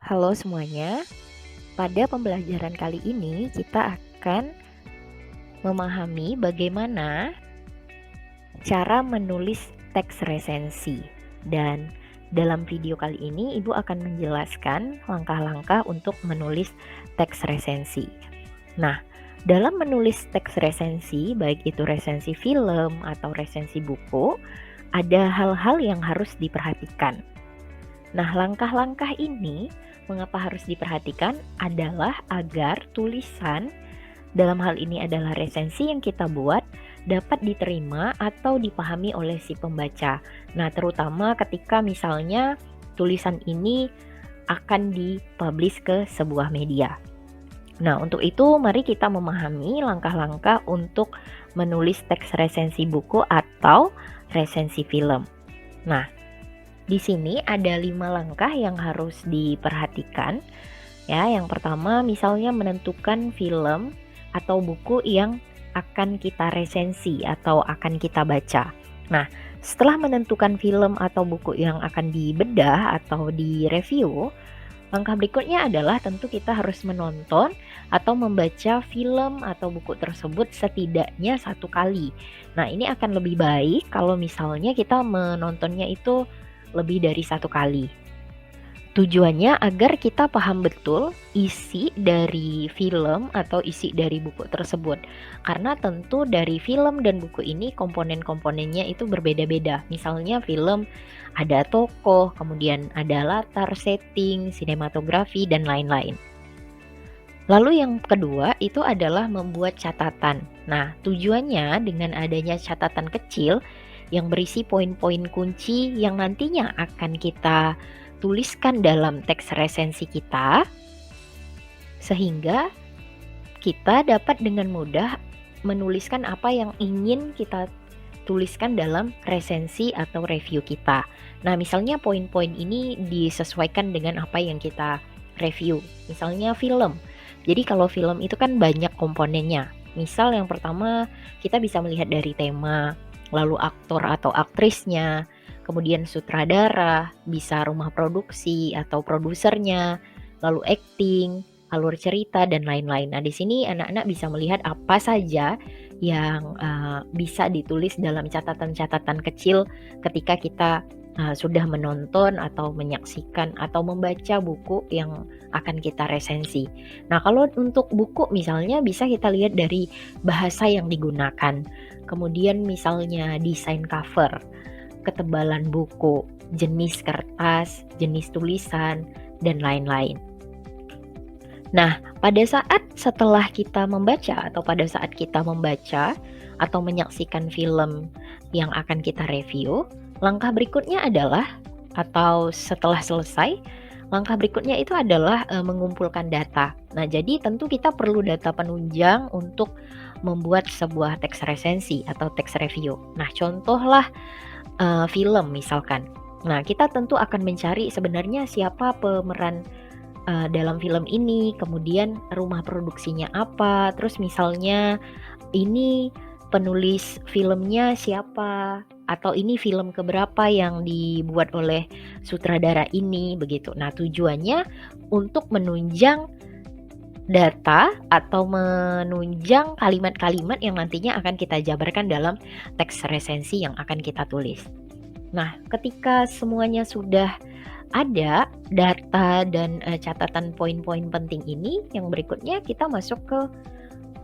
Halo semuanya, pada pembelajaran kali ini kita akan memahami bagaimana cara menulis teks resensi. Dan dalam video kali ini Ibu akan menjelaskan langkah-langkah untuk menulis teks resensi. Nah, dalam menulis teks resensi, baik itu resensi film atau resensi buku, ada hal-hal yang harus diperhatikan. Nah, langkah-langkah ini mengapa harus diperhatikan adalah agar tulisan dalam hal ini adalah resensi yang kita buat dapat diterima atau dipahami oleh si pembaca. Nah, terutama ketika misalnya tulisan ini akan dipublish ke sebuah media. Nah, untuk itu mari kita memahami langkah-langkah untuk menulis teks resensi buku atau resensi film. Nah, di sini ada 5 langkah yang harus diperhatikan. Ya, yang pertama misalnya menentukan film atau buku yang akan kita resensi atau akan kita baca. Nah, setelah menentukan film atau buku yang akan dibedah atau direview, langkah berikutnya adalah tentu kita harus menonton atau membaca film atau buku tersebut setidaknya 1 kali. Nah, ini akan lebih baik kalau misalnya kita menontonnya itu lebih dari 1 kali. Tujuannya agar kita paham betul isi dari film atau isi dari buku tersebut. Karena tentu dari film dan buku ini komponen-komponennya itu berbeda-beda. Misalnya film ada tokoh, kemudian ada latar, setting, sinematografi, dan lain-lain. Lalu yang kedua itu adalah membuat catatan. Nah, tujuannya dengan adanya catatan kecil yang berisi poin-poin kunci yang nantinya akan kita tuliskan dalam teks resensi kita, sehingga kita dapat dengan mudah menuliskan apa yang ingin kita tuliskan dalam resensi atau review kita. Nah, misalnya poin-poin ini disesuaikan dengan apa yang kita review. Misalnya film. Jadi kalau film itu kan banyak komponennya. Misal yang pertama kita bisa melihat dari tema, lalu aktor atau aktrisnya, kemudian sutradara, bisa rumah produksi atau produsernya, lalu acting, alur cerita, dan lain-lain. Nah, di sini anak-anak bisa melihat apa saja yang bisa ditulis dalam catatan-catatan kecil ketika kita sudah menonton atau menyaksikan atau membaca buku yang akan kita resensi. Nah, kalau untuk buku misalnya bisa kita lihat dari bahasa yang digunakan. Kemudian misalnya desain cover, ketebalan buku, jenis kertas, jenis tulisan, dan lain-lain. Nah, pada saat setelah kita membaca atau pada saat kita membaca atau menyaksikan film yang akan kita review, langkah berikutnya adalah atau setelah selesai, langkah berikutnya itu adalah mengumpulkan data. Nah, jadi tentu kita perlu data penunjang untuk membuat sebuah teks resensi atau teks review. Nah, contohlah film misalkan. Nah, kita tentu akan mencari sebenarnya siapa pemeran dalam film ini, kemudian rumah produksinya apa, terus misalnya ini penulis filmnya siapa, atau ini film keberapa yang dibuat oleh sutradara ini, begitu. Nah, tujuannya untuk menunjang data atau menunjang kalimat-kalimat yang nantinya akan kita jabarkan dalam teks resensi yang akan kita tulis. Nah, ketika semuanya sudah ada data dan catatan poin-poin penting ini, yang berikutnya kita masuk ke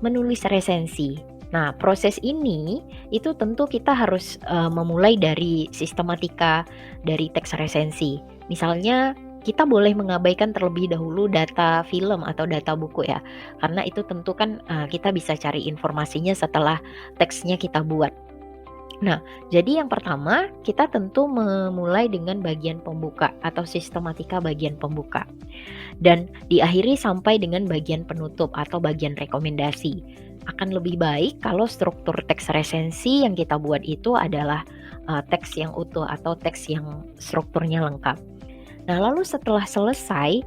menulis resensi. Nah, proses ini itu tentu kita harus memulai dari sistematika dari teks resensi. Misalnya kita boleh mengabaikan terlebih dahulu data film atau data buku ya, karena itu tentu kan kita bisa cari informasinya setelah teksnya kita buat. Nah, jadi yang pertama kita tentu memulai dengan bagian pembuka atau sistematika bagian pembuka, dan diakhiri sampai dengan bagian penutup atau bagian rekomendasi. Akan lebih baik kalau struktur teks resensi yang kita buat itu adalah teks yang utuh atau teks yang strukturnya lengkap. Nah, lalu setelah selesai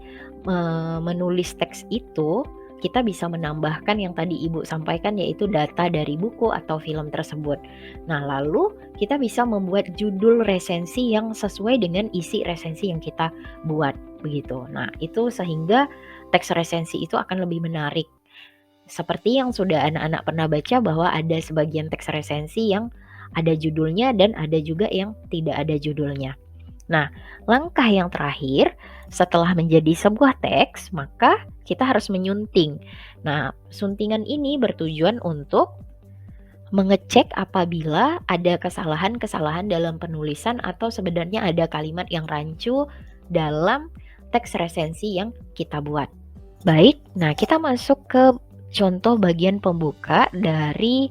menulis teks itu, kita bisa menambahkan yang tadi Ibu sampaikan, yaitu data dari buku atau film tersebut. Nah, lalu kita bisa membuat judul resensi yang sesuai dengan isi resensi yang kita buat. begitu. Nah, itu sehingga teks resensi itu akan lebih menarik. Seperti yang sudah anak-anak pernah baca bahwa ada sebagian teks resensi yang ada judulnya dan ada juga yang tidak ada judulnya. Nah, langkah yang terakhir setelah menjadi sebuah teks, maka kita harus menyunting. Nah, suntingan ini bertujuan untuk mengecek apabila ada kesalahan-kesalahan dalam penulisan atau sebenarnya ada kalimat yang rancu dalam teks resensi yang kita buat. Baik, nah kita masuk ke contoh bagian pembuka dari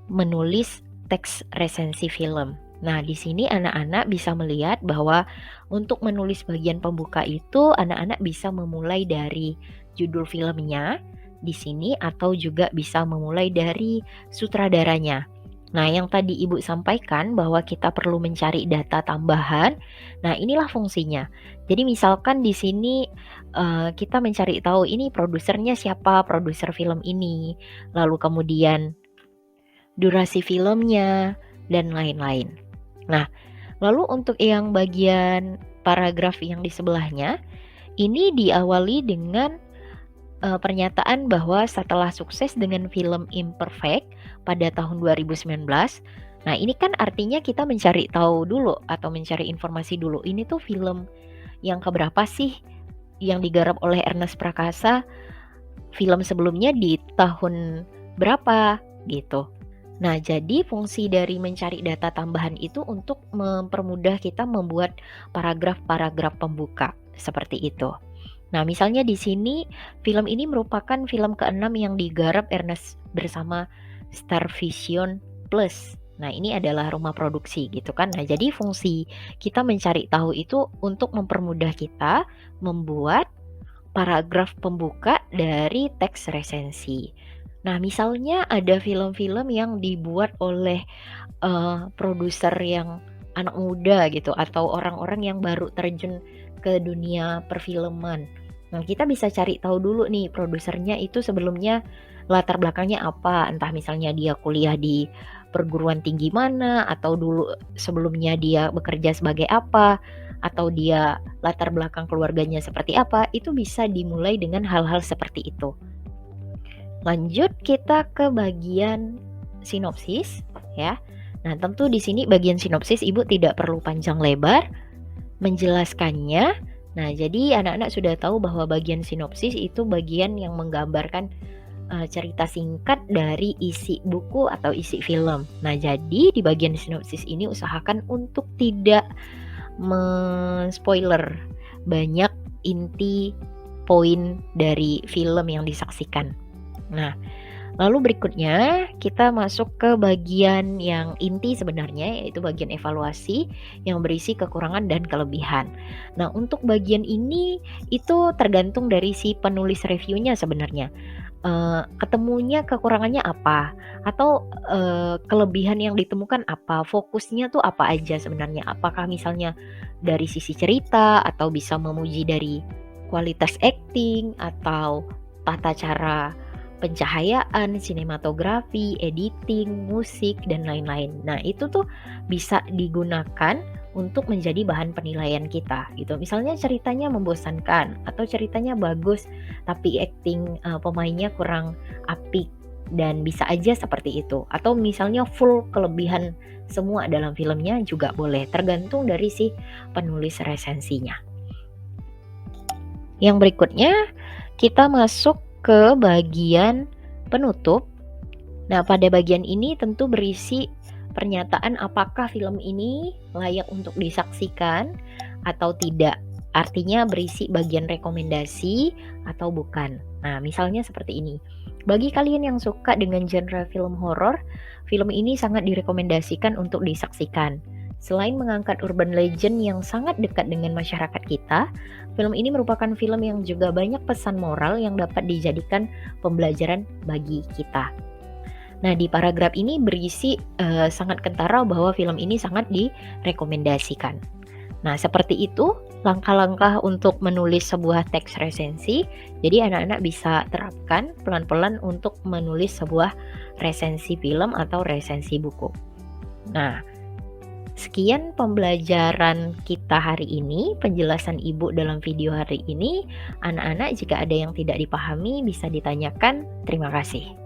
menulis teks resensi film. Nah, di sini anak-anak bisa melihat bahwa untuk menulis bagian pembuka itu anak-anak bisa memulai dari judul filmnya di sini atau juga bisa memulai dari sutradaranya. Nah, yang tadi Ibu sampaikan bahwa kita perlu mencari data tambahan. Nah, inilah fungsinya. Jadi misalkan di sini kita mencari tahu ini produsernya siapa, produser film ini, lalu kemudian durasi filmnya, dan lain-lain. Nah, lalu untuk yang bagian paragraf yang di sebelahnya, ini diawali dengan pernyataan bahwa setelah sukses dengan film Imperfect pada tahun 2019, nah ini kan artinya kita mencari tahu dulu atau mencari informasi dulu. Ini tuh film yang keberapa sih yang digarap oleh Ernest Prakasa? Film sebelumnya di tahun berapa gitu. Nah, jadi fungsi dari mencari data tambahan itu untuk mempermudah kita membuat paragraf-paragraf pembuka seperti itu. Nah, misalnya di sini film ini merupakan film ke-6 yang digarap Ernest bersama Starvision Plus. Nah, ini adalah rumah produksi gitu kan. Nah, jadi fungsi kita mencari tahu itu untuk mempermudah kita membuat paragraf pembuka dari teks resensi. Nah, misalnya ada film-film yang dibuat oleh produser yang anak muda gitu atau orang-orang yang baru terjun ke dunia perfilman. Nah, kita bisa cari tahu dulu nih produsernya itu sebelumnya latar belakangnya apa, entah misalnya dia kuliah di perguruan tinggi mana atau dulu sebelumnya dia bekerja sebagai apa atau dia latar belakang keluarganya seperti apa, itu bisa dimulai dengan hal-hal seperti itu. Lanjut kita ke bagian sinopsis ya. Nah, tentu di sini bagian sinopsis Ibu tidak perlu panjang lebar menjelaskannya. Nah, jadi anak-anak sudah tahu bahwa bagian sinopsis itu bagian yang menggambarkan cerita singkat dari isi buku atau isi film. Nah, jadi di bagian sinopsis ini usahakan untuk tidak men-spoiler banyak inti poin dari film yang disaksikan. Nah, lalu berikutnya kita masuk ke bagian yang inti sebenarnya, yaitu bagian evaluasi yang berisi kekurangan dan kelebihan. Nah, untuk bagian ini itu tergantung dari si penulis reviewnya sebenarnya. Ketemunya kekurangannya apa atau kelebihan yang ditemukan apa, fokusnya tuh apa aja sebenarnya, apakah misalnya dari sisi cerita atau bisa memuji dari kualitas acting atau tata cara pencahayaan, sinematografi, editing, musik, dan lain-lain. Nah, itu tuh bisa digunakan untuk menjadi bahan penilaian kita gitu. Misalnya ceritanya membosankan atau ceritanya bagus tapi acting pemainnya kurang apik dan bisa aja seperti itu. Atau misalnya full kelebihan semua dalam filmnya juga boleh, tergantung dari si penulis resensinya. Yang berikutnya kita masuk ke bagian penutup. Nah, pada bagian ini tentu berisi pernyataan apakah film ini layak untuk disaksikan atau tidak. Artinya berisi bagian rekomendasi atau bukan. Nah, misalnya seperti ini. Bagi kalian yang suka dengan genre film horor, film ini sangat direkomendasikan untuk disaksikan. Selain mengangkat urban legend yang sangat dekat dengan masyarakat kita, film ini merupakan film yang juga banyak pesan moral yang dapat dijadikan pembelajaran bagi kita. Nah, di paragraf ini berisi sangat kentara bahwa film ini sangat direkomendasikan. Nah, seperti itu langkah-langkah untuk menulis sebuah teks resensi. Jadi anak-anak bisa terapkan pelan-pelan untuk menulis sebuah resensi film atau resensi buku. Nah, Sekian pembelajaran kita hari ini, penjelasan Ibu dalam video hari ini. Anak-anak, jika ada yang tidak dipahami bisa ditanyakan. Terima kasih.